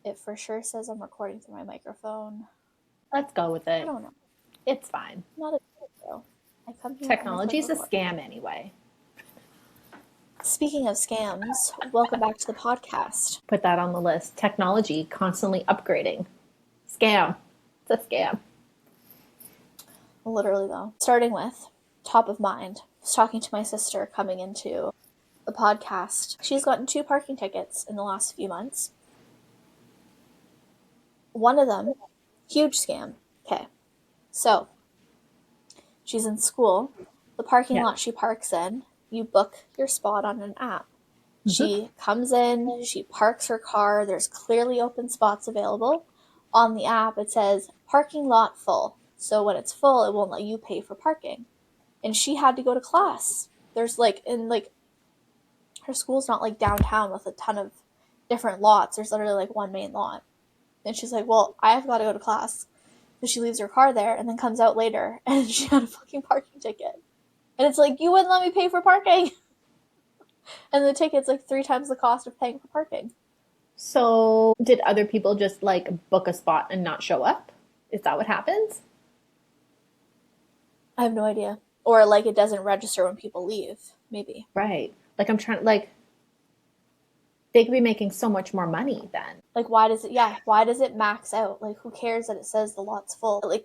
It for sure says I'm recording through my microphone. Let's go with I it. don't know. It's fine. Not a though. I come here and I click Technology's a record. scam anyway. Speaking of scams, welcome back to the podcast. Put that on the list. Technology constantly upgrading. Scam. It's a scam. Literally though. Starting with top of mind. I was talking to my sister coming into the podcast. She's gotten 2 parking tickets in the last few months. One of them, huge scam. Okay. So, she's in school. The parking Yeah. lot she parks in, you book your spot on an app. She comes in, she parks her car, there's clearly open spots available. On the app, it says parking lot full. So when it's full, it won't let you pay for parking. And she had to go to class. There's her school's not like downtown with a ton of different lots. There's literally like one main lot. And she's like, well, I've got to go to class. So she leaves her car there and then comes out later and she had a fucking parking ticket. And it's like, you wouldn't let me pay for parking. And the ticket's like 3 times the cost of paying for parking. So, did other people just like book a spot and not show up? Is that what happens? I have no idea. Or like it doesn't register when people leave, maybe. Right. Like I'm trying like they could be making so much more money then. Like why does it max out? Like who cares that it says the lot's full? Like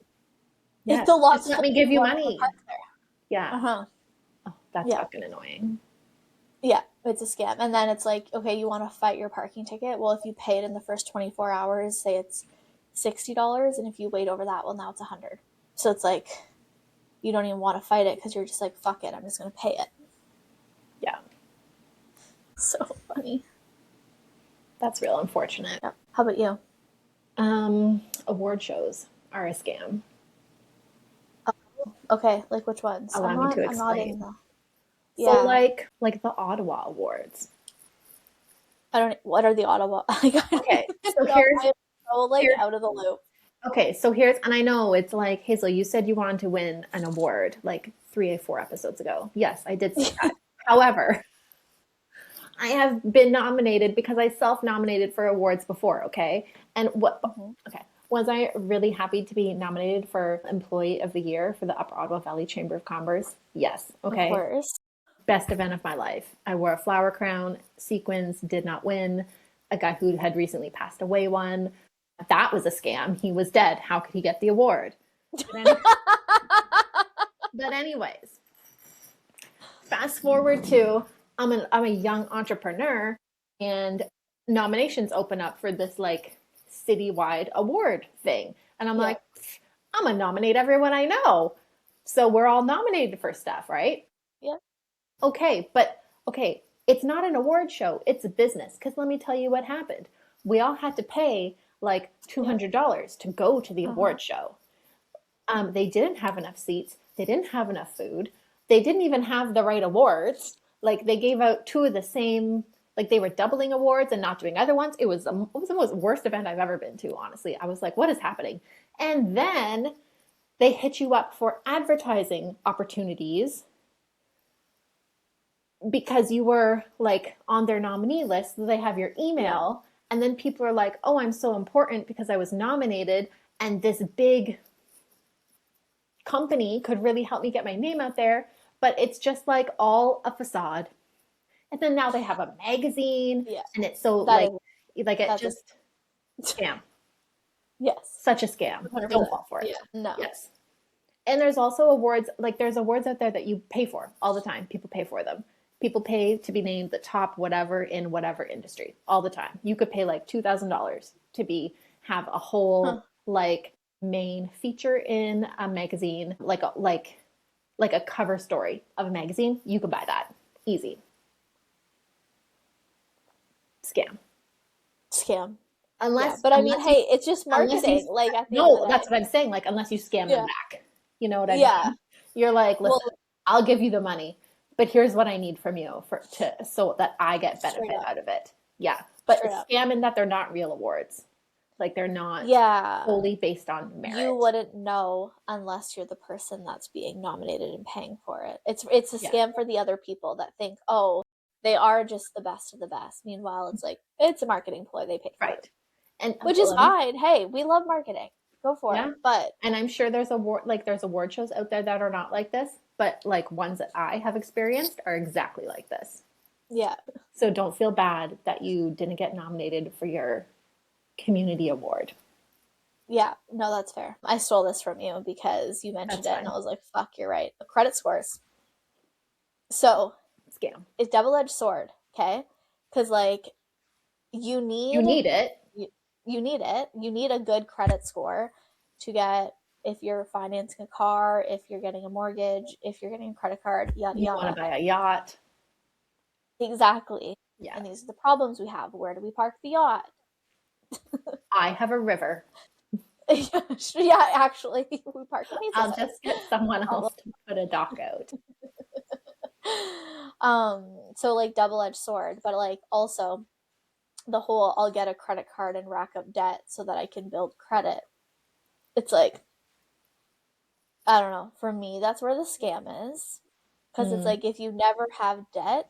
if Yeah. the lot's Just let full, me give you why would I money. park there? Yeah. Uh-huh. Oh, that's Yeah. fucking annoying. Yeah, it's a scam. And then it's like, okay, you want to fight your parking ticket? Well, if you pay it in the first 24 hours, say it's $60, and if you wait over that, well, now it's $100. So it's like you don't even want to fight it because you're just like, fuck it, I'm just going to pay it. Yeah. So funny. That's real unfortunate. Yep. How about you? Award shows are a scam. Okay, like which ones? Allow me to I'm not in explain. the. So Yeah. like the Ottawa Awards. I don't. What are the Ottawa? Okay, so No, here's I'm so like here. out of the loop. Okay, so here's, and I know it's like Hazel, you said you wanted to win an award like 3 or 4 episodes ago. Yes, I did say that. However, I have been nominated because I self-nominated for awards before. Okay, and what? Mhm. Okay, was I really happy to be nominated for Employee of the Year for the Upper Ottawa Valley Chamber of Commerce? Yes. Of Okay. course. Best event of my life. I wore a flower crown, sequins, did not win. A guy who had recently passed away won. That was a scam. He was dead. How could he get the award? But anyways, fast forward to I'm a young entrepreneur and nominations open up for this like citywide award thing. And I'm Yeah. like, I'm gonna nominate everyone I know. So we're all nominated for stuff, right? Yeah. Okay, it's not an award show, it's a business. Because let me tell you what happened. We all had to pay like $200 to go to the Uh-huh. award show. They didn't have enough seats, they didn't have enough food, they didn't even have the right awards. Like they gave out 2 of the same, like they were doubling awards and not doing other ones. It was the most worst event I've ever been to, honestly. I was like, what is happening? And then they hit you up for advertising opportunities because you were like on their nominee list. So they have your email, and then people are like, oh, I'm so important because I was nominated, and this big company could really help me get my name out there. But it's just like all a facade. And then now they have a magazine, Yeah. and it's so That like it that's just scam. yes. Such a scam. 100%. Don't fall for it. Yeah. No. Yes. And there's also awards, like there's awards out there that you pay for all the time. People pay for them. People pay to be named the top whatever in whatever industry all the time. You could pay like $2,000 to have a whole like main feature in a magazine, like a cover story of a magazine. You could buy that easy. Scam. Yeah, but I mean, hey, it's just marketing. Like at the end of No, the day. that's what I'm saying. Like unless you scam them back, you know what I Yeah. mean? You're like, listen, Well, I'll give you the money, but here's what I need from you so that I get benefit Straight up. out of it. Yeah, but Straight it's up. scamming that they're not real awards. Like they're not Yeah. solely based on merit. You wouldn't know unless you're the person that's being nominated and paying for it. It's a Yeah. scam for the other people that think, oh, they are just the best of the best. Meanwhile, it's like it's a marketing ploy. They pay for Right. it. And which okay, is fine. Hey, we love marketing. Go for yeah. it. But And I'm sure there's award shows out there that are not like this, but like ones that I have experienced are exactly like this. yeah, So don't feel bad that you didn't get nominated for your community award. yeah, no, that's fair. I stole this from you because you mentioned That's it and I fine. was like, fuck, you're right. Credit scores. So Scam. it's double-edged sword, okay? Because like you You need need it. you, you need it. You need a good credit score to get if you're financing a car, if you're getting a mortgage, if you're getting a credit card, yada You want yada. to buy a yacht. Exactly. Yeah. And these are the problems we have. Where do we park the yacht? I have a river. Yeah, actually, we park at Hazel's I'll house. just get someone All else to put a dock out. so like double-edged sword, but like also the whole I'll get a credit card and rack up debt so that I can build credit. It's like I don't know. For me, that's where the scam is. Because it's Mm, like if you never have debt,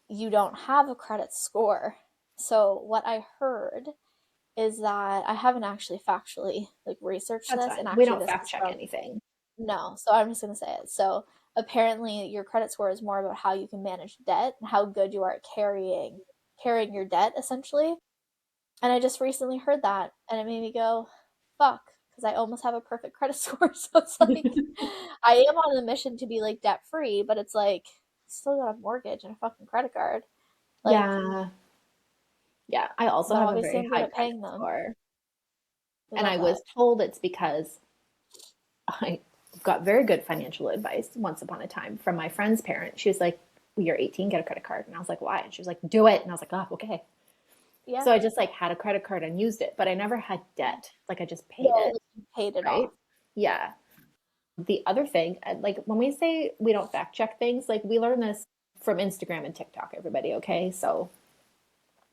you don't have a credit score. So what I heard is that I haven't actually factually like researched that's this, fine. and We actually don't this fact is check from anything. no, so I'm just gonna say it. So apparently your credit score is more about how you can manage debt and how good you are at carrying your debt essentially. And I just recently heard that and it made me go, fuck, because I almost have a perfect credit score. So it's like I am on a mission to be like debt free, but it's like still got a mortgage and a fucking credit card. Like, Yeah. Yeah. I also but have a obviously very I'm good high at credit paying them. score. We And love I that. was told it's because I got very good financial advice once upon a time from my friend's parent. She was like, well, you're 18, get a credit card. And I was like, why? And she was like, do it. And I was like, oh, okay. Yeah. So I just like had a credit card and used it, but I never had debt. Like I just paid No, it, like you paid it right? off. Yeah. The other thing, like when we say we don't fact check things, like we learn this from Instagram and TikTok, everybody, okay? So,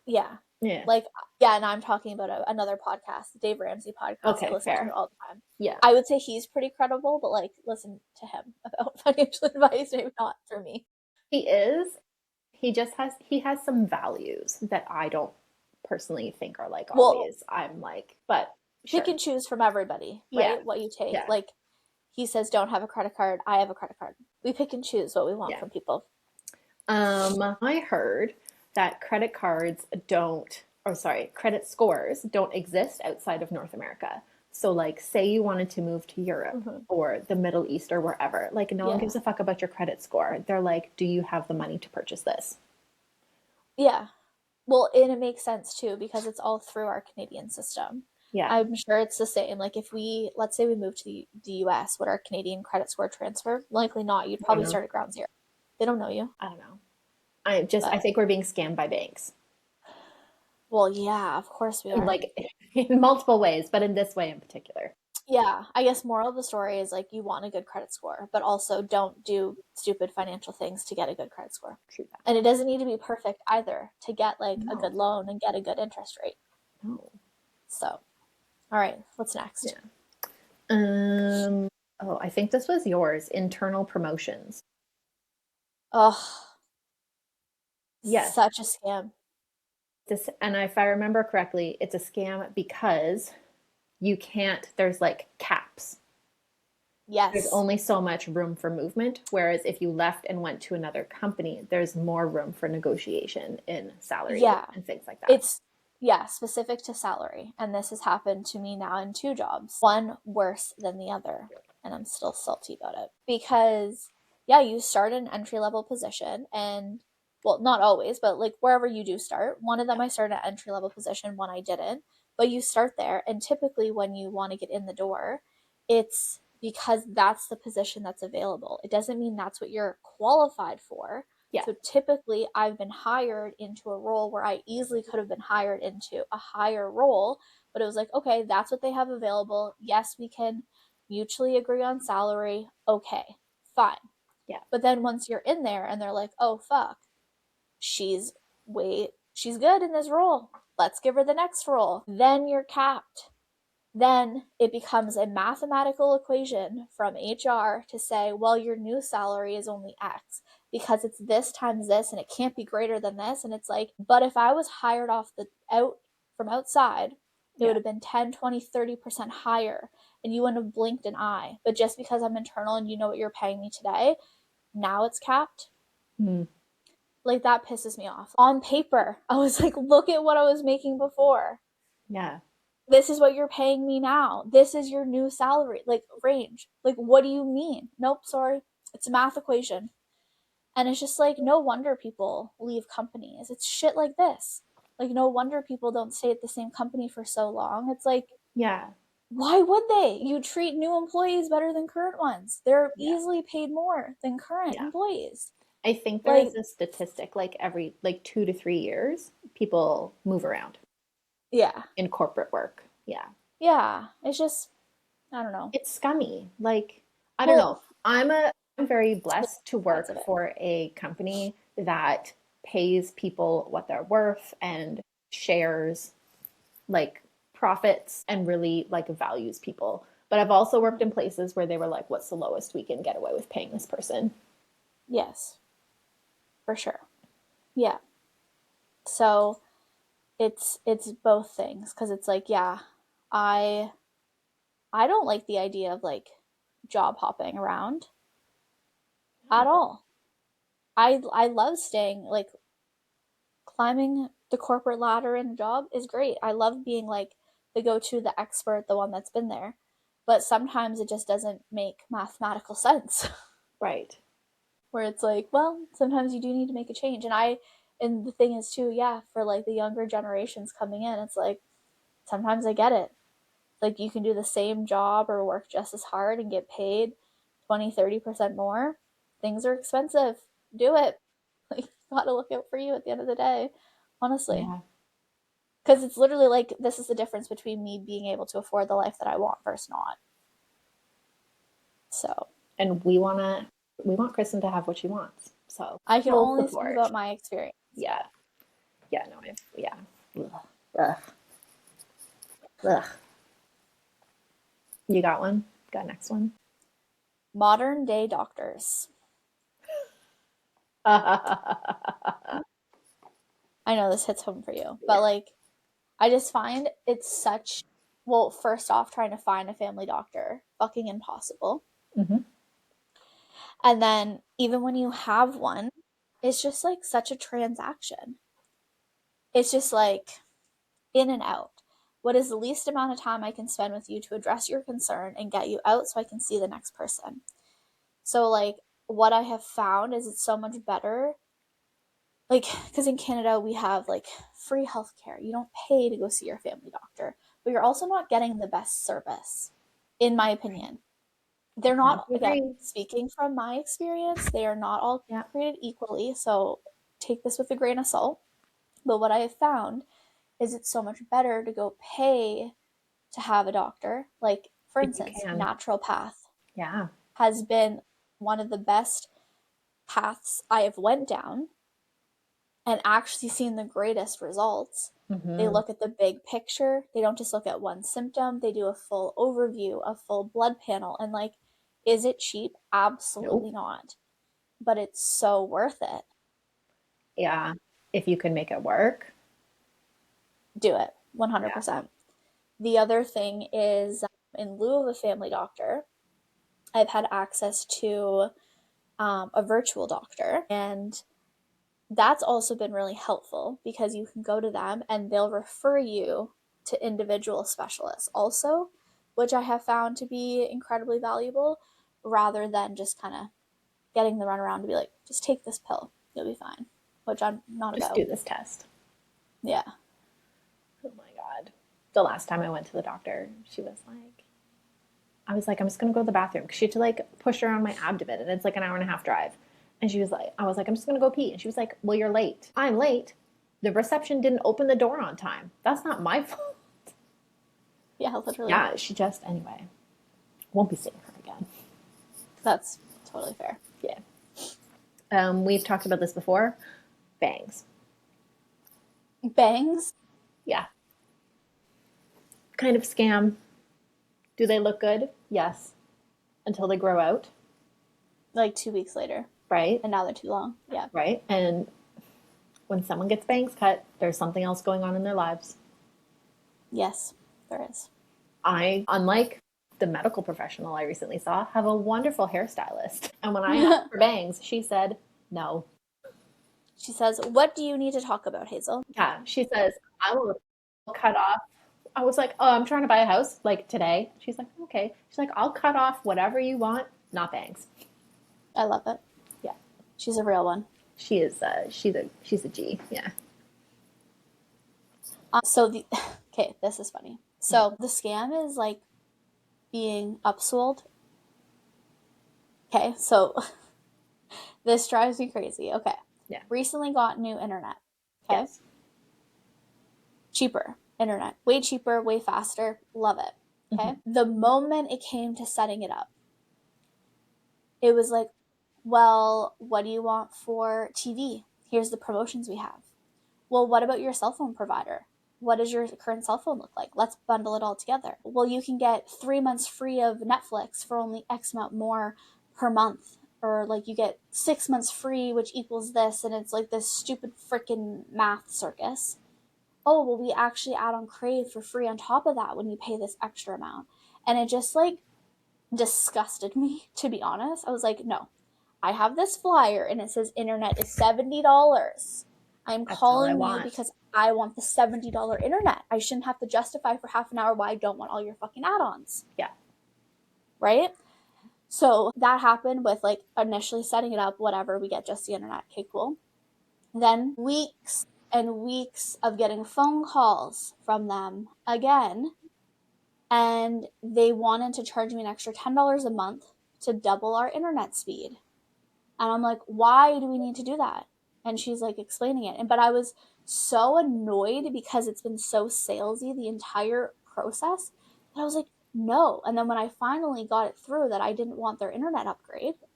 Yeah. yeah. Like, yeah, and I'm talking about another podcast, the Dave Ramsey podcast. I Okay, listen to it fair. all the time. Yeah. I would say he's pretty credible, but like, listen to him about financial advice, maybe not for me. He is. He has some values that I don't personally think are like Well, always. I'm like, but pick sure. and choose from everybody, Yeah. right? What you take. Yeah. Like, he says, don't have a credit card. I have a credit card. We pick and choose what we want Yeah. from people. I heard that credit cards don't, or sorry, credit scores don't exist outside of North America. So, like, say you wanted to move to Europe Hmm. or the Middle East or wherever, like, no one Yeah. gives a fuck about your credit score. They're like, do you have the money to purchase this? Yeah. Well, and it makes sense too because it's all through our Canadian system. Yeah. I'm sure it's the same. Like if let's say we move to the US, would our Canadian credit score transfer? Likely not. You'd I don't probably know. start at ground zero. They don't know you. I don't know. I But think we're being scammed by banks, well, yeah, of course we are. like in multiple ways, but in this way in particular. Yeah, I guess moral of the story is like you want a good credit score, but also don't do stupid financial things to get a good credit score. True that. And it doesn't need to be perfect either to get like a No, good loan and get a good interest rate. no. So, all right, what's next? Yeah. Um, oh, I think this was yours. Internal promotions. Oh, Yes. such a scam. This, and if I remember correctly, it's a scam because you can't, there's like caps. There's Yes. only so much room for movement. Whereas if you left and went to another company, there's more room for negotiation in salary Yeah. and things like that. It's yeah, specific to salary. And this has happened to me now in two jobs. One worse than the other. And I'm still salty about it. Because yeah, you start an entry level position and well, not always, but like wherever you do start. One of them I started at entry level position, one I didn't. But you start there and typically when you want to get in the door, it's because that's the position that's available. It doesn't mean that's what you're qualified for. Yeah. So typically, I've been hired into a role where I easily could have been hired into a higher role, but it was like, okay, that's what they have available. Yes, we can mutually agree on salary. Okay, fine. Yeah. But then once you're in there and they're like, oh, fuck, she's she's good in this role. Let's give her the next role. Then you're capped. Then it becomes a mathematical equation from HR to say, well, your new salary is only X because it's this times this and it can't be greater than this. And it's like, but if I was hired off the out from outside, it Yeah. would have been 10, 20, 30% higher and you wouldn't have blinked an eye. But just because I'm internal and you know what you're paying me today, now it's capped. Mm. Like that pisses me off. On paper, I was like, look at what I was making before. Yeah. This is what you're paying me now. This is your new salary, like range. Like, what do you mean? Nope, sorry. It's a math equation. And it's just like, no wonder people leave companies. It's shit like this. Like, no wonder people don't stay at the same company for so long. It's like, Yeah. why would they? You treat new employees better than current ones. They're Yeah. easily paid more than current Yeah. employees. I think there Like, is a statistic like every like 2 to 3 years, people move around yeah. in corporate work. Yeah. Yeah. It's just, I don't know. It's scummy. Like, I don't know. Well, I'm very blessed to sides work of it. for a company that pays people what they're worth and shares like profits and really like values people. But I've also worked in places where they were like, what's the lowest we can get away with paying this person? Yes, for sure. Yeah. So it's both things because it's like, yeah, I I don't like the idea of like job hopping around at all. I love staying like climbing the corporate ladder in a job is great. I love being like the go-to, the expert, the one that's been there. But sometimes it just doesn't make mathematical sense. Right. Where it's like, well, sometimes you do need to make a change. And the thing is too, yeah, for like the younger generations coming in, it's like sometimes I get it. Like you can do the same job or work just as hard and get paid 20, 30% more. Things are expensive. Do it. Like, you gotta look out for you at the end of the day, honestly. Yeah. Because it's literally like this is the difference between me being able to afford the life that I want versus not. So And we want Kristen to have what she wants. So I can full only speak support. about my experience. Yeah. Yeah, no, yeah. Ugh. Ugh. Ugh. You got one? Got next one? Modern day doctors. Yeah. I know this hits home for you, but like I just find it's such, well, first off, trying to find a family doctor, fucking impossible. Hmm. And then even when you have one, it's just like such a transaction. It's just like in and out. What is the least amount of time I can spend with you to address your concern and get you out so I can see the next person? So, like, what I have found is it's so much better. Like, because in Canada, we have like free healthcare. You don't pay to go see your family doctor, but you're also not getting the best service, in my Right. opinion. I They're tend not, to again, agree. speaking from my experience, they are not all Yeah. created equally. So take this with a grain of salt. But what I have found is it's so much better to go pay to have a doctor. Like, for If you instance, can. naturopath Yeah. has been one of the best paths I have went down and actually seen the greatest results. They Hmm. look at the big picture. They don't just look at one symptom. They do a full overview, a full blood panel. And like, is it cheap? Absolutely Nope. not. But it's so worth it. Yeah. If you can make it work. Do it Yeah. 100%. The other thing is, in lieu of a family doctor, I've had access to a virtual doctor. And that's also been really helpful because you can go to them and they'll refer you to individual specialists also, which I have found to be incredibly valuable rather than just kind of getting the runaround to be like, just take this pill, you'll be fine, which I'm not Just about. do this test. Yeah. Oh my God. The last time I went to the doctor, I was like, I'm just gonna go to the bathroom because she had to like push around my abdomen and it's like an hour and a half drive. And she was like, I was like, I'm just gonna go pee. And she was like, well, you're late. I'm late. The reception didn't open the door on time. That's not my fault. Yeah, literally. Yeah, she just, anyway, won't be seeing her again. That's totally fair. Yeah. We've talked about this before. Bangs. Bangs, Yeah. Kind of scam. Do they look good? Yes. Until they grow out, like 2 weeks later, right? and now they're too long. Yeah. Right. And when someone gets bangs cut, there's something else going on in their lives. Yes, there is. I, unlike the medical professional I recently saw, have a wonderful hairstylist. And when I asked for bangs, she said no. She says, "What do you need to talk about, Hazel?" Yeah, she says, I will cut off. I was like, oh, I'm trying to buy a house like today. She's like, okay. She's like, I'll cut off whatever you want, not bangs. I love it. Yeah, She's a real one. she is. She's a G. Yeah. So the okay, this is funny. So the scam is like being upsold. Okay, so this drives me crazy. Okay, Yeah. recently got new internet. Okay, Yes. cheaper internet, way cheaper, way faster. Love it. Mm-hmm. Okay, the moment it came to setting it up, it was like, well, what do you want for TV? Here's the promotions we have. Well, what about your cell phone provider? What does your current cell phone look like? Let's bundle it all together. Well, you can get 3 months free of Netflix for only X amount more per month. Or like you get 6 months free, which equals this, and it's like this stupid freaking math circus. Oh, well, we actually add on Crave for free on top of that when you pay this extra amount. And it just like disgusted me, to be honest. I was like, no, I have this flyer and it says internet is $70. I'm That's all I calling you want. because I want the $70 internet. I shouldn't have to justify for half an hour why I don't want all your fucking add ons. Yeah. Right? So that happened with like initially setting it up, whatever, we get just the internet. Okay, cool. Then weeks and weeks of getting phone calls from them again. And they wanted to charge me an extra $10 a month to double our internet speed. And I'm like, why do we need to do that? And she's like explaining it. But I was so annoyed because it's been so salesy the entire process that I was like, no. And then when I finally got it through that I didn't want their internet upgrade, it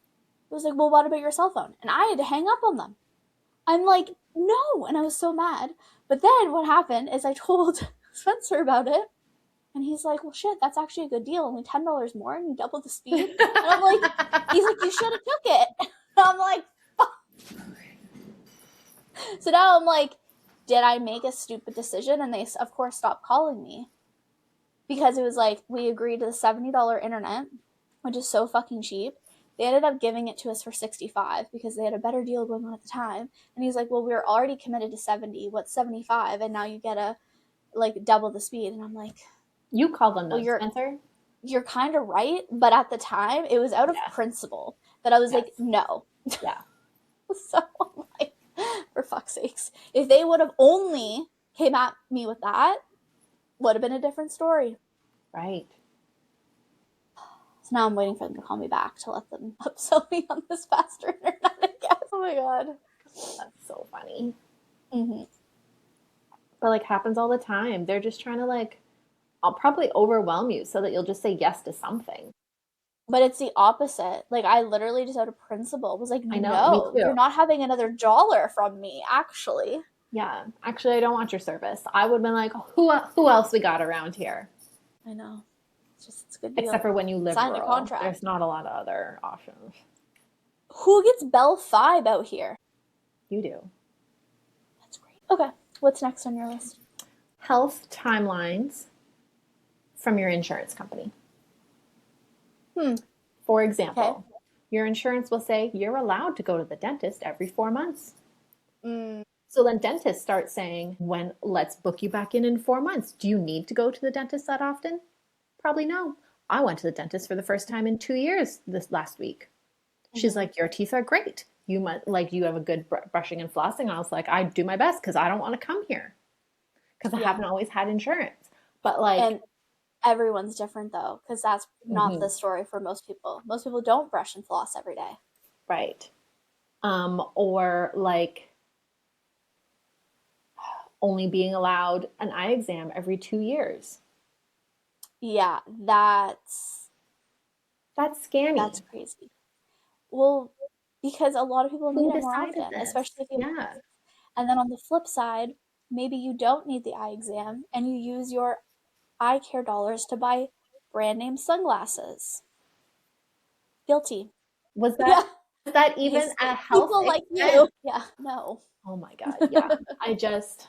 was like, well, what about your cell phone? And I had to hang up on them. I'm like, no. And I was so mad. But then what happened is I told Spencer about it. And he's like, well, shit, that's actually a good deal. Only $10 more and you double the speed. And I'm like, he's like, you should have took it. And I'm like, fuck. So now I'm like, did I make a stupid decision? And they, of course, stopped calling me because it was like, we agreed to the $70 internet, which is so fucking cheap. They ended up giving it to us for 65 because they had a better deal going on at the time. And he's like, well, we were already committed to 70. What's 75? And now you get a like double the speed. And I'm like, You call them well, though, Spencer. you're kind of right, but at the time it was out of Yeah. principle that I was Yes. like, no. Yeah. So I'm like, for fuck's sakes, if they would have only came at me with that, would have been a different story. Right. So now I'm waiting for them to call me back to let them upsell me on this faster internet, I guess. Oh my god. That's so funny. Mm-hmm. But like happens all the time. They're just trying to like, I'll probably overwhelm you so that you'll just say yes to something. But it's the opposite. Like I literally just out of principle was like, I know, me no, too. you're not having another dollar from me, actually. Yeah, actually, I don't want your service. I would have been like, who else we got around here? I know. It's a good deal. Except for when you live Sign the rural. contract. There's not a lot of other options. Who gets Bell 5 out here? You do. That's great. Okay, what's next on your list? Health timelines from your insurance company. For example, Okay. your insurance will say you're allowed to go to the dentist every 4 months. So then dentists start saying, when let's book you back in 4 months. Do you need to go to the dentist that often? Probably no. I went to the dentist for the first time in 2 years this last week. She's like, your teeth are great. You might like you have a good brushing and flossing. I was like, I do my best because I don't want to come here because I haven't always had insurance. But like, and everyone's different though, because that's not the story for most people. Most people don't brush and floss every day. right. Or like only being allowed an eye exam every 2 years. Yeah, That's scammy. that's crazy. Well, because a lot of people Who need it more decided often, this? especially if you have Yeah. kids. And then on the flip side, maybe you don't need the eye exam and you use your eye care dollars to buy brand name sunglasses. Guilty. Was Yeah. that even These a health people like expense? you. Yeah, no. Oh my God. Yeah. I just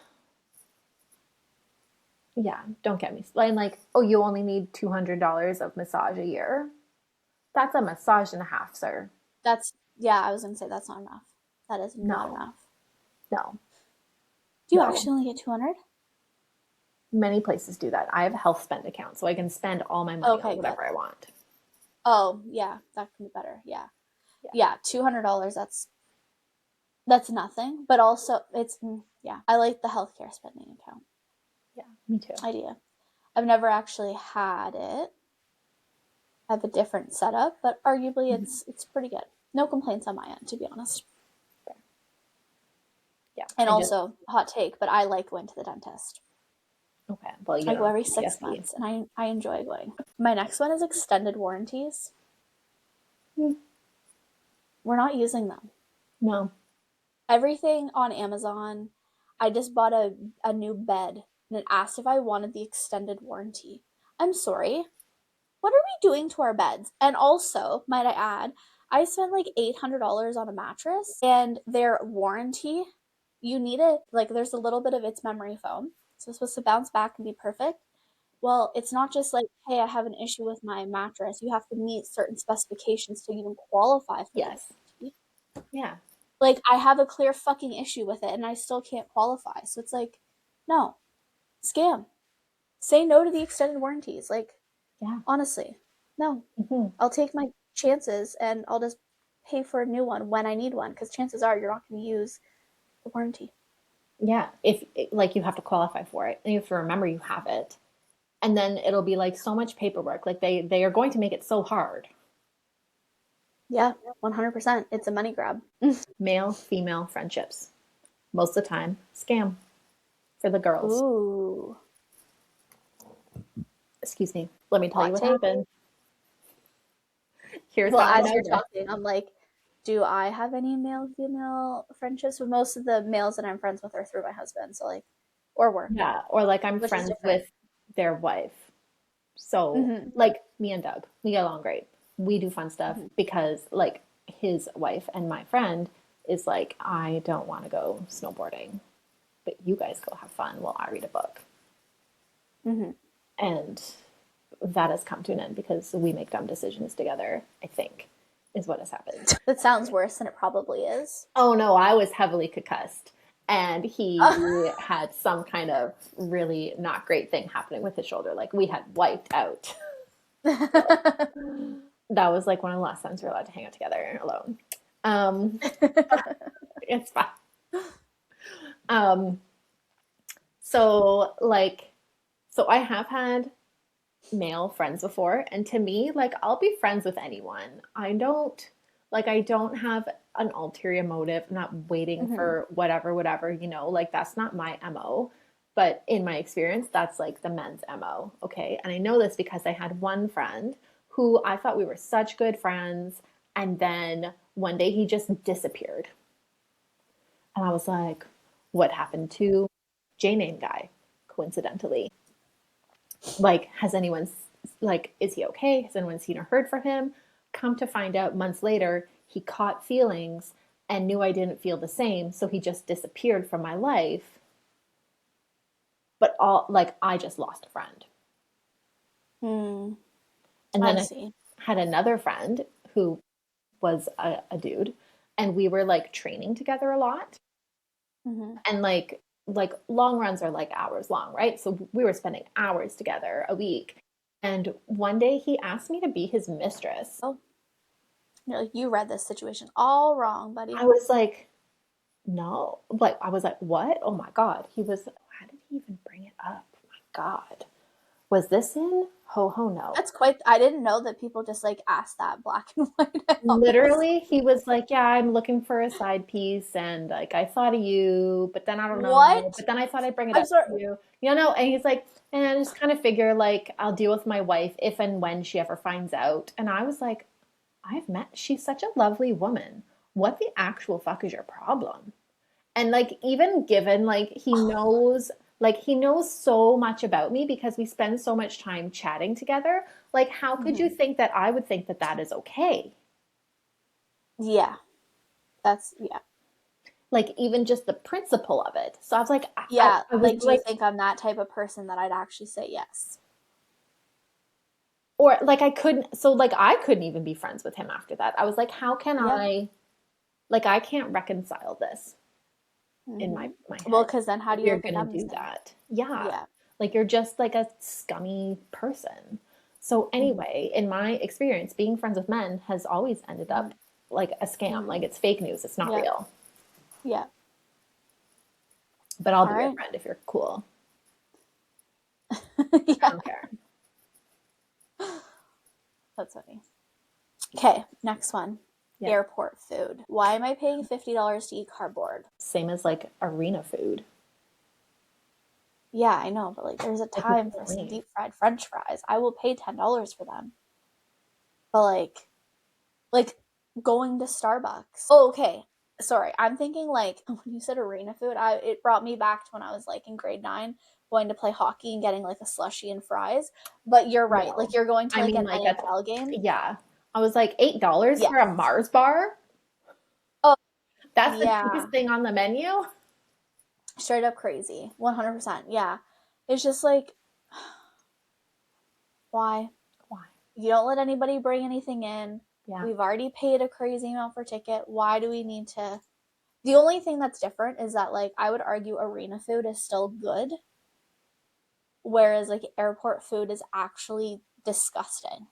Yeah, don't get me. Like, oh, you only need $200 of massage a year. That's a massage and a half, sir. That's, yeah, I was gonna say that's not enough. That is not No, enough. no, Do you no. actually only get 200? Many places do that. I have a health spend account, so I can spend all my money on Okay, good. whatever I want. Oh, yeah, that can be better. Yeah. Yeah, Yeah, $200, that's nothing, but also it's yeah, I like the healthcare spending account yeah, me too. idea. I've never actually had it. I have a different setup, but arguably Mhm. it's pretty good. No complaints on my end, to be honest. Yeah, And I just also, hot take, but I like going to the dentist. okay. Well, you I don't go have every a six PSP. months, and I enjoy going. My next one is extended warranties. Mm, We're not using them. no. Everything on Amazon. I just bought a new bed, and it asked if I wanted the extended warranty. I'm sorry. What are we doing to our beds? And also, might I add, I spent like $800 on a mattress, and their warranty, you need it, like, there's a little bit of its memory foam. So it's supposed to bounce back and be perfect. Well, it's not just like, hey, I have an issue with my mattress. You have to meet certain specifications to even qualify for the Yes. warranty. Yeah. Like, I have a clear fucking issue with it and I still can't qualify. So it's like, no, scam. Say no to the extended warranties. Like, Yeah. honestly, no. Hmm. I'll take my chances and I'll just pay for a new one when I need one because chances are you're not going to use the warranty. Yeah. If like you have to qualify for it, and you have to remember you have it, and then it'll be like so much paperwork. Like they are going to make it so hard. Yeah, 100%. It's a money grab. Male female friendships, most of the time scam for the girls. Ooh, Excuse me. Let me tell you hot what take. happened. Here's Well, how I as know you're this. talking, I'm like, do I have any male female friendships? But most of the males that I'm friends with are through my husband. So, like, or work, Yeah, or like I'm which is friends different. with their wife. So, Mm-hmm. like me and Doug, we get along great. We do fun stuff Mm-hmm. because like his wife and my friend is like, I don't want to go snowboarding, but you guys go have fun while I read a book. Mm-hmm. And that has come to an end because we make dumb decisions together, I think, is what has happened. That sounds worse than it probably is. Oh no, I was heavily concussed. And he had some kind of really not great thing happening with his shoulder. Like we had wiped out. So that was like one of the last times we were allowed to hang out together alone. Um, it's fine. Um, so like, so I have had male friends before, and to me, like, I'll be friends with anyone. I don't have an ulterior motive. I'm not waiting Mm-hmm. for whatever, like that's not my MO. But in my experience, that's like the men's MO. Okay. And I know this because I had one friend who I thought we were such good friends. And then one day he just disappeared. And I was like, what happened to J name guy? Coincidentally, like, has anyone, like, is he okay? Has anyone seen or heard from him? Come to find out months later, he caught feelings and knew I didn't feel the same. So he just disappeared from my life. But all, like, I just lost a friend. Hmm. And I then I see. had another friend who was a dude, and we were like training together a lot. Mm-hmm. And like long runs are like hours long, right? So we were spending hours together a week. And one day he asked me to be his mistress. Oh, you're like, you read this situation all wrong, I buddy. was like, no. Like, I was like, what? Oh my God. He was, how did he even bring it up? My God. Was this in Ho Ho No? That's quite. I didn't know that people just like ask that black and white. I Literally, honestly. he was like, yeah, I'm looking for a side piece. And like, I thought of you, but then I don't know. What? But then I thought I'd bring it I'm up sorry. to you. And he's like, and I just kind of figure like, I'll deal with my wife if and when she ever finds out. And I was like, she's such a lovely woman. What the actual fuck is your problem? And like even given like he knows so much about me because we spend so much time chatting together, like how could you Mm-hmm. think that I would think that that is okay? Yeah, that's yeah. like even just the principle of it. So I was like, Yeah, I was like, do you like, think I'm that type of person that I'd actually say yes? or like I couldn't, so like I couldn't even be friends with him after that. I was like, how can Yeah. I, like, I can't reconcile this in Hmm. my Well, head because then how if do you you're look at gonna them the do same? that. Yeah. Yeah. Like you're just like a scummy person. So Hmm. anyway, in my experience, being friends with men has always ended Hmm. up like a scam. Hmm. Like it's fake news, it's not Yeah. real. Yeah. But I'll All be your right. friend if you're cool. I Yeah. don't care. That's funny. Okay, next one. Yeah. Airport food. Why am I paying $50 to eat cardboard? Same as like arena food. Yeah, I know, but like there's a Like what time does for that some mean? deep fried French fries. I will pay $10 for them. But like going to Starbucks. Oh, okay. Sorry, I'm thinking like when you said arena food, I it brought me back to when I was like in grade 9 going to play hockey and getting like a slushie and fries. But you're right. Like No. you're going to I like mean an like that's NHL game. yeah. I was like $8 Yes. for a Mars bar? Oh, That's the cheapest yeah. thing on the menu? Straight up crazy. 100%. Yeah. It's just like why? Why? You don't let anybody bring anything in. Yeah. We've already paid a crazy amount for ticket. Why do we need to? The only thing that's different is that like I would argue arena food is still good, whereas like airport food is actually disgusting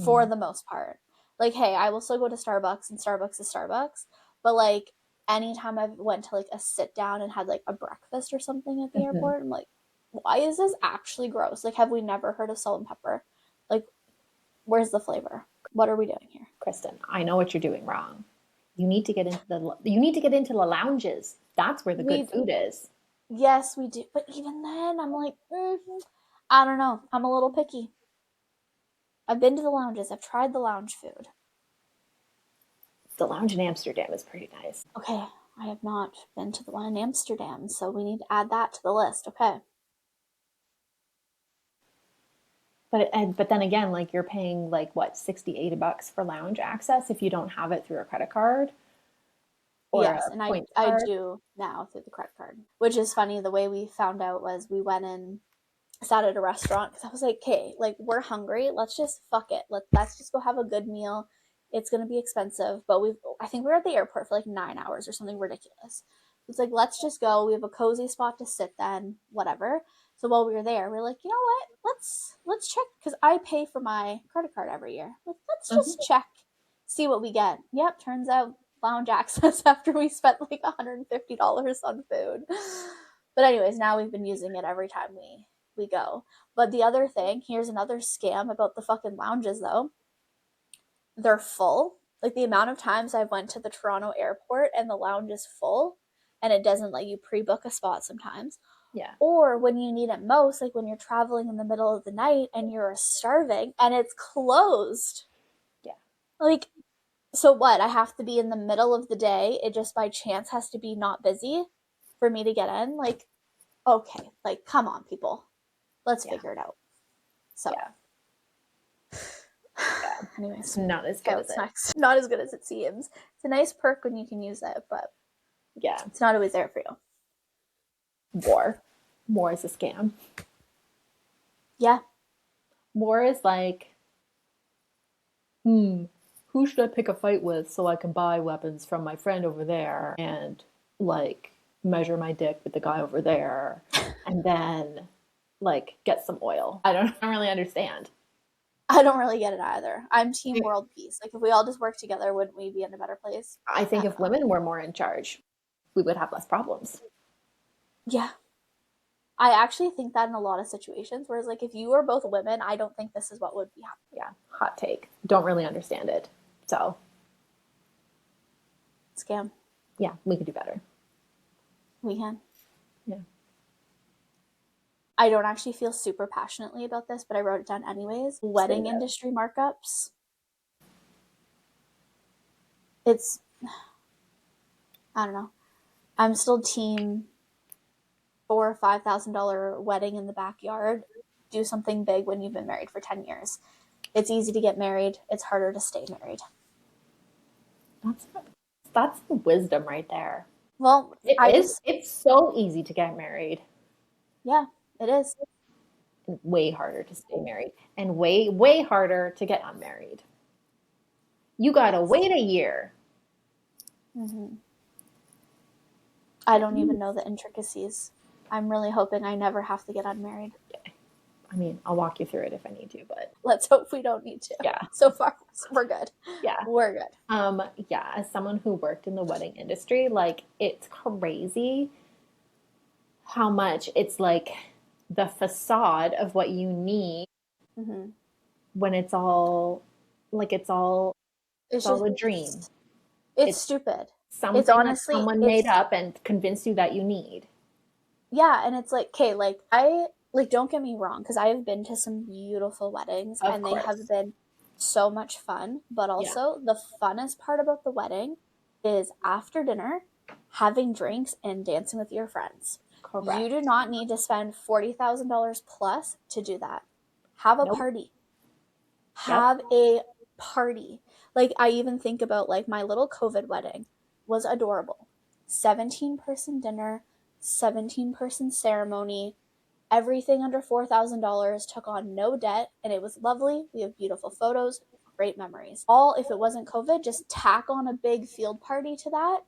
for Mm. the most part. Like, hey, I will still go to Starbucks and Starbucks is Starbucks, but like anytime I went to like a sit down and had like a breakfast or something at the Mhm. airport, I'm like, why is this actually gross? Like, have we never heard of salt and pepper? Like, where's the flavor? What are we doing here? Kristen, I know what you're doing wrong. You need to get into the lounges. That's where the good We food is. Yes, we do, but even then, I'm like, I don't know. I'm a little picky. I've been to the lounges. I've tried the lounge food. The lounge in Amsterdam is pretty nice. Okay, I have not been to the one in Amsterdam, so we need to add that to the list. Okay. But then again, like you're paying like what, 60, $80 for lounge access if you don't have it through a credit card or Yes, a and I points I card. do now through the credit card, which is funny. The way we found out was we went in, sat at a restaurant because I was like, okay, like we're hungry. Let's just fuck it. Let's just go have a good meal. It's gonna be expensive, but I think we were at the airport for like 9 hours or something ridiculous. It's like let's just go. We have a cozy spot to sit then, whatever. So while we were there, we are like, you know what? Let's check because I pay for my credit card every year. Like let's just Mhm. check, see what we get. Yep, turns out lounge access after we spent like $150 on food. But anyways, now we've been using it every time we go. But the other thing, here's another scam about the fucking lounges though. They're full. Like the amount of times I've went to the Toronto airport and the lounge is full and it doesn't let you pre-book a spot sometimes. Yeah. Or when you need it most, like when you're traveling in the middle of the night and you're starving and it's closed. Yeah. Like so what? I have to be in the middle of the day. It just by chance has to be not busy for me to get in. Like, okay, like come on, people. Let's Yeah. figure it out. So, Yeah. Yeah. It's anyways, not as okay, good as what's it. next? Not as good as it seems. It's a nice perk when you can use it, but Yeah. it's not always there for you. War. War is a scam. Yeah. War is like, hmm, who should I pick a fight with so I can buy weapons from my friend over there and like measure my dick with the guy over there and then like get some oil. I don't really understand. I don't really get it either. I'm team world peace. Like, if we all just work together, wouldn't we be in a better place? I I think don't if know. women were more in charge, we would have less problems. Yeah. I actually think that in a lot of situations, whereas, like, if you were both women, I don't think this is what would be happening. Yeah, hot take. Don't really understand it. So, Scam. yeah, we could do better. We can. Yeah. I don't actually feel super passionately about this, but I wrote it down anyways. Spit Wedding it out. industry markups. It's, I don't know. I'm still team $4,000 or $5,000 wedding in the backyard. Do something big when you've been married for 10 years. It's easy to get married. It's harder to stay married. That's that's the wisdom right there. Well, It I is. just, It's so easy to get married. yeah, it is. Way harder to stay married and way, way harder to get unmarried. You gotta Yes. wait a year. Hmm. I don't even know the intricacies. I'm really hoping I never have to get unmarried. I mean, I'll walk you through it if I need to, but Let's hope we don't need to. yeah, So far, we're good. yeah. We're good. Yeah, as someone who worked in the wedding industry, like it's crazy how much it's like the facade of what you need Hmm. when it's all like it's It's all just, a dream. it's It's stupid. It's something that honestly, someone made it's, up and convinced you that you need. yeah, and it's like, okay, like I like don't get me wrong, because I have been to some beautiful weddings Of and they have course. been so much fun, but Yeah, also the funnest part about the wedding is after dinner having drinks and dancing with your friends. You do correct. not need to spend $40,000 plus to do that. Have a Nope. party. Yep. Have a party. Like I even think about like my little COVID wedding was adorable. 17-person dinner, 17-person ceremony, everything under $4,000, took on no debt, and it was lovely. We have beautiful photos, great memories. All, if it wasn't COVID, just tack on a big field party to that.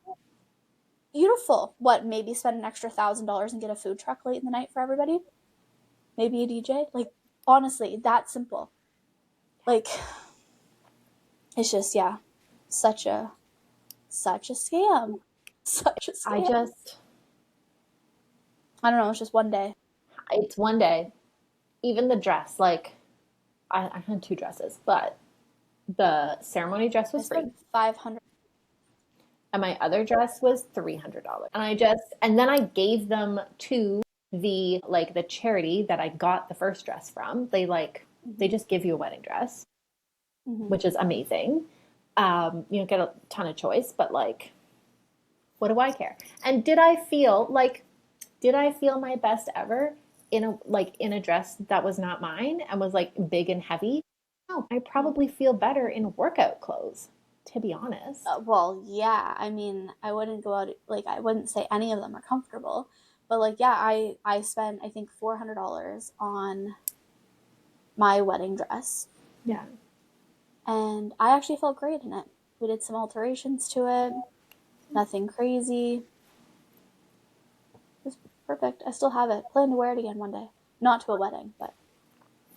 Beautiful. What, maybe spend an extra $1,000 and get a food truck late in the night for everybody? Maybe a DJ? Like, honestly, that simple. Like, it's just, yeah, such a, such a scam. Such a I scam. just, I don't know, it's just one day. it's one day. Even the dress, like, I had two dresses, but the ceremony dress I was free. spent 500. And my other dress was $300. And then I gave them to the charity that I got the first dress from. They Mm-hmm. just give you a wedding dress, Mm-hmm. which is amazing. You don't get a ton of choice, but like, what do I care? And did I feel my best ever in a dress that was not mine and was like big and heavy? No, I probably feel better in workout clothes, to be honest. Well, yeah. I mean, I wouldn't go out like I wouldn't say any of them are comfortable, but like yeah, I spent I think $400 on my wedding dress, Yeah. and I actually felt great in it. We did some alterations to it, nothing crazy. It was perfect. I still have it. Plan to wear it again one day. Not to a wedding, but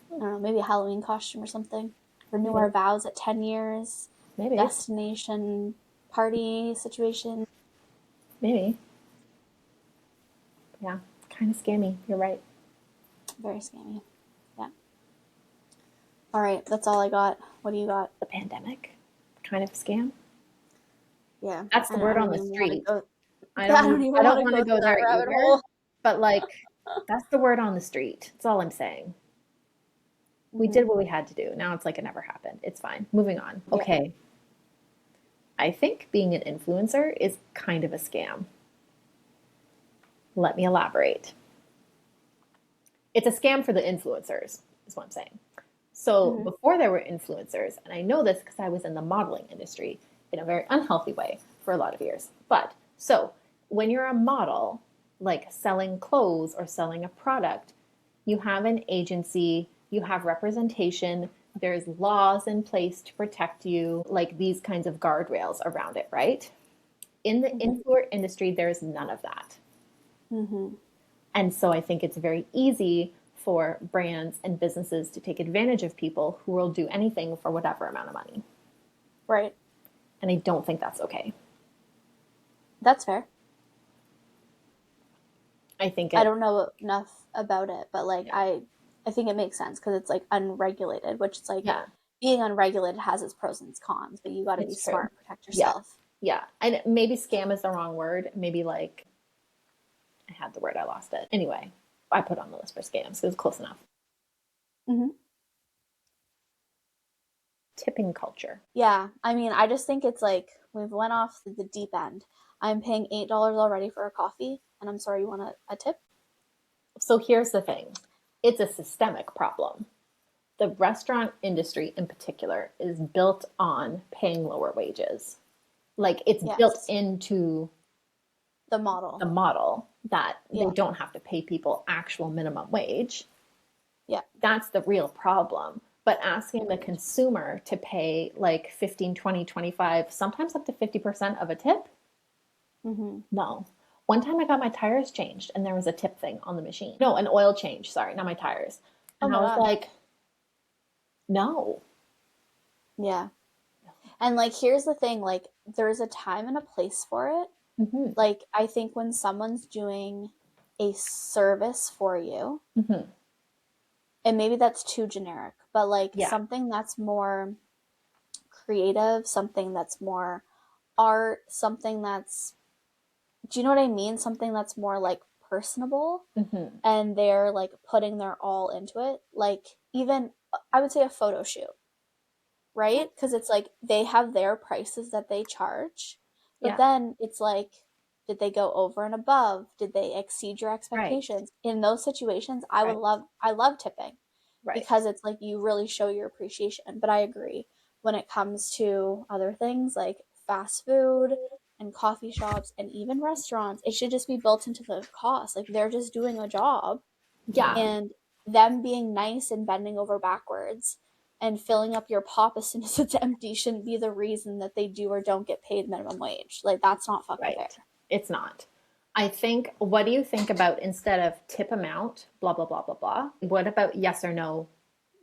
I don't know, maybe a Halloween costume or something. Renew Maybe. our vows at 10 years. Maybe. Destination party situation. Maybe. Yeah. Kind of scammy. You're right. Very scammy. Yeah. All right, that's all I got. What do you got? The pandemic. Kind of scam. Yeah, That's the I word don't on the even want to street. go. I don't I even want don't to want to go go through that there rabbit either, hole. but like that's the word on the street. That's all I'm saying. We Hmm. did what we had to do. Now it's like it never happened. It's fine. Moving on. Yeah. Okay. I think being an influencer is kind of a scam. Let me elaborate. It's a scam for the influencers, is what I'm saying. So Hmm. before there were influencers, and I know this because I was in the modeling industry in a very unhealthy way for a lot of years. But so when you're a model, like selling clothes or selling a product, you have an agency, you have representation, there's laws in place to protect you, like these kinds of guardrails around it, right? In the Hmm. influencer industry, there's none of that. Hmm. And so I think it's very easy for brands and businesses to take advantage of people who will do anything for whatever amount of money. Right. And I don't think that's okay. That's fair. I think I it, don't know enough about it, but like yeah, I think it makes sense because it's like unregulated, which it's like yeah, being unregulated has its pros and its cons, but you got to be it's true. smart, protect Yeah, yourself. yeah. And maybe scam is the wrong word. Maybe like I had the word, I lost it. Anyway, I put on the list for scams. It was close enough. Hmm. Tipping culture. Yeah, I mean, I just think it's like we've went off the deep end. I'm paying $8 already for a coffee, and I'm sorry, you want a tip? So here's the thing it's a systemic problem. The restaurant industry in particular is built on paying lower wages. Like it's built Yes. into model. the model that they Yeah. don't have to pay people actual minimum wage. Yeah. That's the real problem. But asking the consumer to pay like 15, 20, 25, sometimes up to 50% of a tip, Mm-hmm. no. One time I got my tires changed and there was a tip thing on the machine. No, an oil change, sorry, not my tires. Oh And I my was God. like, no. Yeah. And like, here's the thing, like, there's a time and a place for it. Mm-hmm. Like, I think when someone's doing a service for you, Mm-hmm. and maybe that's too generic, but like Yeah. something that's more creative, something that's more art, something that's, do you know what I mean? Something that's more like personable, Mm-hmm. and they're like putting their all into it. Like, even, I would say a photo shoot, Okay. right? Because it's like they have their prices that they charge, but Yeah. then it's like, did they go over and above? Did they exceed your Right. expectations? In those situations, Right. I love tipping Right. because it's like you really show your appreciation. But I agree, when it comes to other things like fast food and coffee shops and even restaurants, it should just be built into the cost. Like, they're just doing a job, Yeah. and them being nice and bending over backwards and filling up your pop as soon as it's empty shouldn't be the reason that they do or don't get paid minimum wage. Like, that's not fucking fair. Right. It's not. I think, what do you think about instead of tip amount, blah, blah, blah, blah, blah? What about yes or no?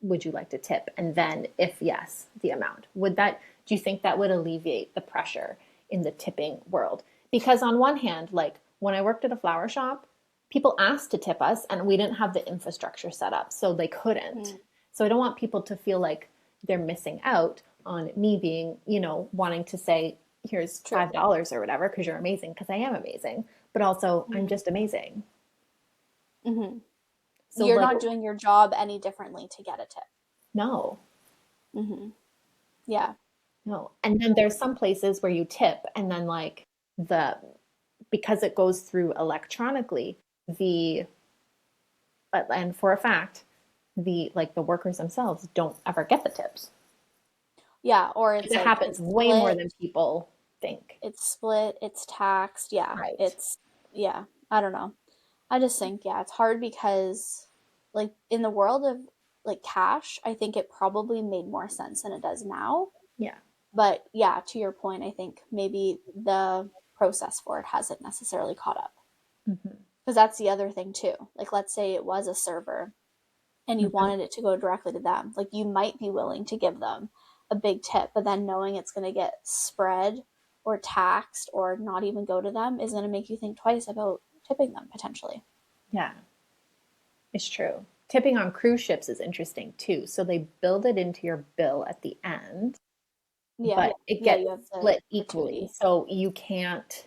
Would you like to tip? And then, if yes, the amount. Do you think that would alleviate the pressure in the tipping world? Because on one hand, like when I worked at a flower shop, people asked to tip us and we didn't have the infrastructure set up, so they couldn't. Mm, So I don't want people to feel like they're missing out on me being, wanting to say, here's true. $5 or whatever, because you're amazing, because I am amazing, but also I'm Mm-hmm. just amazing. Mm-hmm. So, You're like, not doing your job any differently to get a tip. no, Mm-hmm. Yeah. no. And then there's some places where you tip, and then, like, the because it goes through electronically, the and for a fact, the workers themselves don't ever get the tips. Yeah. Or Like, it's it like happens way more than people think. it's split, it's taxed. Yeah. Right. Yeah. I don't know. I just think, yeah, it's hard because, like, in the world of like cash, I think it probably made more sense than it does now. Yeah. But yeah, to your point, I think maybe the process for it hasn't necessarily caught up. Hmm. Because that's the other thing too. Like, let's say it was a server and you Hmm. wanted it to go directly to them. Like, you might be willing to give them a big tip, but then knowing it's going to get spread or taxed or not even go to them is going to make you think twice about tipping them potentially. Yeah, it's true. Tipping on cruise ships is interesting too. So they build it into your bill at the end, Yeah. but it Yeah, gets you have the split equally. gratuity. So you can't,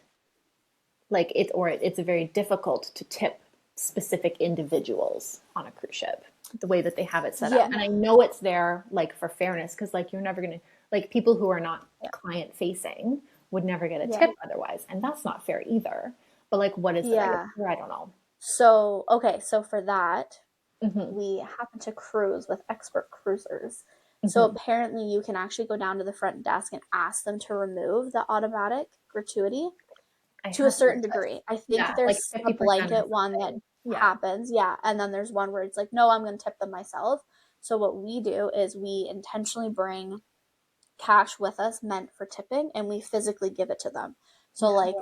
like, it's very difficult to tip specific individuals on a cruise ship the way that they have it set up. Yeah. And I know it's there, like, for fairness, because, like, you're never going to, like, people who are not Yeah. client facing would never get a Yeah. tip otherwise. And that's not fair either. But, like, what is the right Yeah. answer? I don't know. So, okay, so for that, Hmm. we happen to cruise with expert cruisers. So Hmm. apparently you can actually go down to the front desk and ask them to remove the automatic gratuity I to a have heard certain this. degree. I think Yeah, like there's a 50% or blanket one that something. Yeah. happens, yeah, and then there's one where it's like, no, I'm going to tip them myself. So what we do is we intentionally bring cash with us meant for tipping, and we physically give it to them. So Yeah. like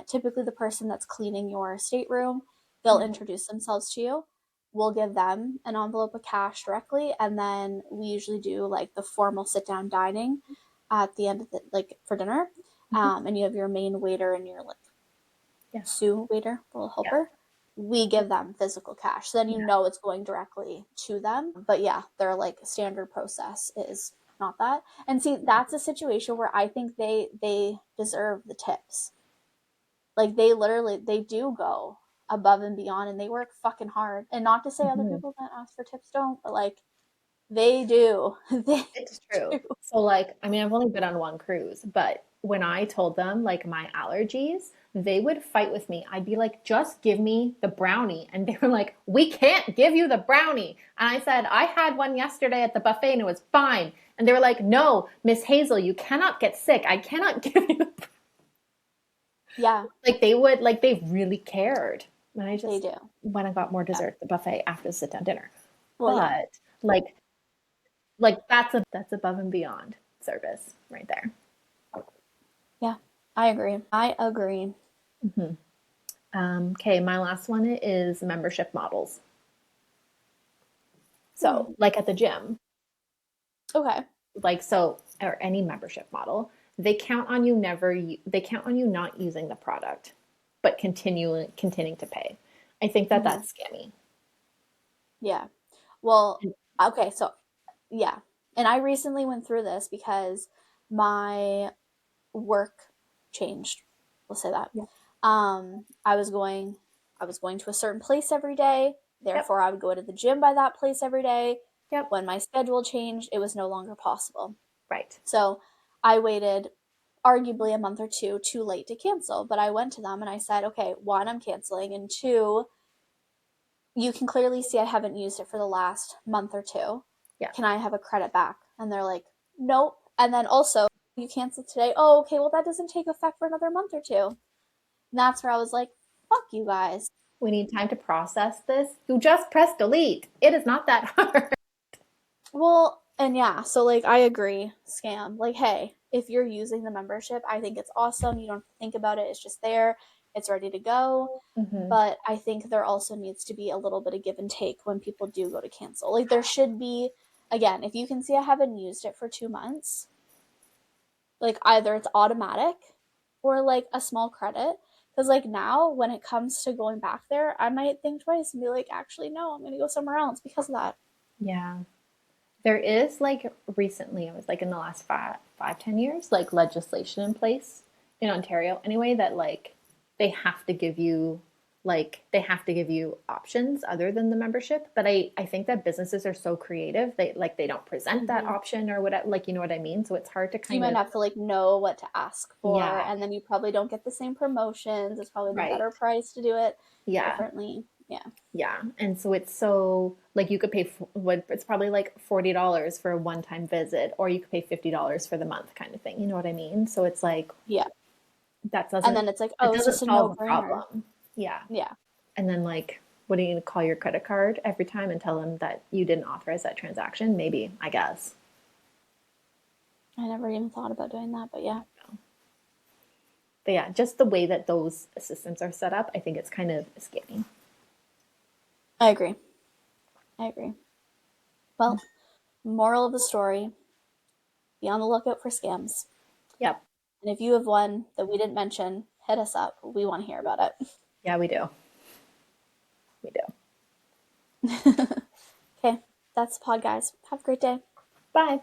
typically the person that's cleaning your stateroom, they'll Mhm. introduce themselves to you. We'll give them an envelope of cash directly, and then we usually do like the formal sit down dining at the end of the, like, for dinner. Mhm. And you have your main waiter and your like Yeah. sous waiter, little Yeah. helper. We give them physical cash, so then you Yeah. know it's going directly to them. But yeah, their like standard process is not that. And see, that's a situation where I think they deserve the tips. Like, they do go above and beyond, and they work fucking hard. And not to say other Mhm. people that ask for tips don't, but like, they do. They It's true. do. So, like, I mean, I've only been on one cruise, but when I told them, like, my allergies, they would fight with me. I'd be like, just give me the brownie. And they were like, we can't give you the brownie. And I said, I had one yesterday at the buffet and it was fine. And they were like, no, Miss Hazel, you cannot get sick. I cannot give you the Yeah, Like they would, like they really cared. And I they just do. went and got more Yeah. dessert at the buffet after the sit down dinner. Well, yeah. But like that's above and beyond service right there. Yeah. I agree. I agree. Mm-hmm. Okay, my last one is membership models. Hmm. So, like at the gym, Okay. or any membership model, they count on you not using the product, but continuing to pay. I think that Hmm. that's scammy. Yeah. Well, okay. So, yeah. And I recently went through this because my work changed. We'll say that. Yep. Um, I was going I was going to a certain place every day. Yep. Therefore, I would go to the gym by that place every day. Yep. When my schedule changed, it was no longer possible. Right. So, I waited arguably a month or two too late to cancel, but I went to them and I said, "Okay, one, I'm canceling, and two, you can clearly see I haven't used it for the last month or two. Yeah. Can I have a credit back?" And they're like, "Nope." And then also, "You canceled today." "Oh, okay, well, that doesn't take effect for another month or two." And that's where I was like, fuck you guys. We need time to process this. You just press delete. It is not that hard. Well, and yeah, so like, I agree, scam. Like, hey, if you're using the membership, I think it's awesome. You don't have to think about it, it's just there, it's ready to go. Mm-hmm. But I think there also needs to be a little bit of give and take when people do go to cancel. Like, there should be, again, if you can see I haven't used it for 2 months, like either it's automatic or like a small credit. Because like now, when it comes to going back there, I might think twice and be like, actually, no, I'm gonna go somewhere else because of that. Yeah. There is like recently, it was like in the last 10 years, like legislation in place in Ontario anyway, that like they have to give you they have to give you options other than the membership. But I think that businesses are so creative, they don't present that Mm-hmm. option or whatever, like you know what I mean? So it's hard to So you kind might of have to like know what to ask for, yeah, and then you probably don't get the same promotions. It's probably the right. better price to do it Yeah. differently. Yeah, Yeah. And so it's so like you could pay what it's probably like $40 for a one-time visit, or you could pay $50 for the month kind of thing. You know what I mean? So it's like yeah. that And doesn't then it's like, it oh, it's doesn't just a solve no the brainer. problem. Yeah. Yeah, And then like what are you going to call your credit card every time and tell them that you didn't authorize that transaction? Maybe, I guess. I never even thought about doing that, but yeah, But yeah, just the way that those systems are set up, I think it's kind of scary. I agree. I agree. Well, moral of the story: be on the lookout for scams. Yep. And if you have one that we didn't mention, hit us up. We want to hear about it. Yeah, we do. We do. Okay, that's the pod, guys. Have a great day. Bye.